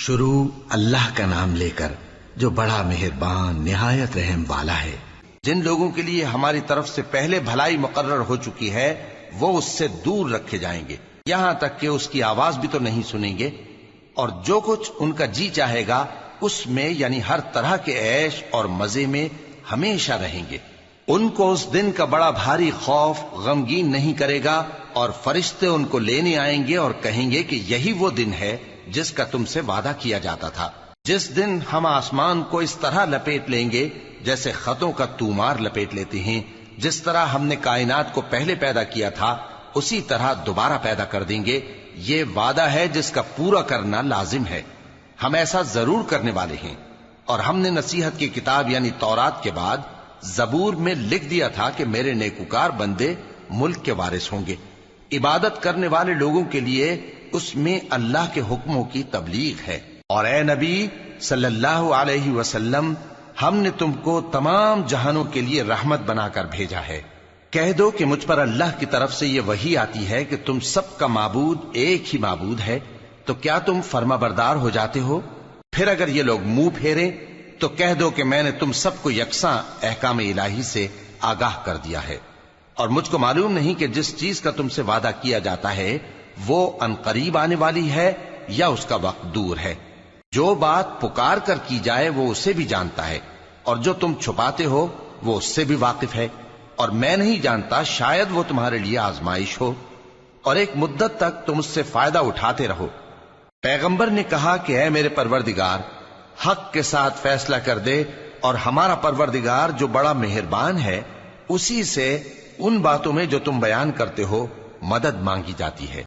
شروع اللہ کا نام لے کر جو بڑا مہربان نہایت رحم والا ہے۔ جن لوگوں کے لیے ہماری طرف سے پہلے بھلائی مقرر ہو چکی ہے وہ اس سے دور رکھے جائیں گے، یہاں تک کہ اس کی آواز بھی تو نہیں سنیں گے، اور جو کچھ ان کا جی چاہے گا اس میں یعنی ہر طرح کے عیش اور مزے میں ہمیشہ رہیں گے۔ ان کو اس دن کا بڑا بھاری خوف غمگین نہیں کرے گا، اور فرشتے ان کو لینے آئیں گے اور کہیں گے کہ یہی وہ دن ہے جس کا تم سے وعدہ کیا جاتا تھا، جس دن ہم آسمان کو اس طرح لپیٹ لیں گے جیسے خطوں کا تومار لپیٹ لیتے ہیں، جس طرح ہم نے کائنات کو پہلے پیدا کیا تھا اسی طرح دوبارہ پیدا کر دیں گے۔ یہ وعدہ ہے جس کا پورا کرنا لازم ہے، ہم ایسا ضرور کرنے والے ہیں۔ اور ہم نے نصیحت کی کتاب یعنی تورات کے بعد زبور میں لکھ دیا تھا کہ میرے نیکوکار بندے ملک کے وارث ہوں گے۔ عبادت کرنے والے لوگوں کے لیے اس میں اللہ کے حکموں کی تبلیغ ہے۔ اور اے نبی صلی اللہ علیہ وسلم، ہم نے تم کو تمام جہانوں کے لیے رحمت بنا کر بھیجا ہے۔ کہہ دو کہ مجھ پر اللہ کی طرف سے یہ وحی آتی ہے کہ تم سب کا معبود ایک ہی معبود ہے، تو کیا تم فرما بردار ہو جاتے ہو؟ پھر اگر یہ لوگ منہ پھیریں تو کہہ دو کہ میں نے تم سب کو یکساں احکام الہی سے آگاہ کر دیا ہے، اور مجھ کو معلوم نہیں کہ جس چیز کا تم سے وعدہ کیا جاتا ہے وہ عنقریب آنے والی ہے یا اس کا وقت دور ہے۔ جو بات پکار کر کی جائے وہ اسے بھی جانتا ہے، اور جو تم چھپاتے ہو وہ اس سے بھی واقف ہے، اور میں نہیں جانتا شاید وہ تمہارے لیے آزمائش ہو، اور ایک مدت تک تم اس سے فائدہ اٹھاتے رہو۔ پیغمبر نے کہا کہ اے میرے پروردگار، حق کے ساتھ فیصلہ کر دے، اور ہمارا پروردگار جو بڑا مہربان ہے اسی سے ان باتوں میں جو تم بیان کرتے ہو مدد مانگی جاتی ہے۔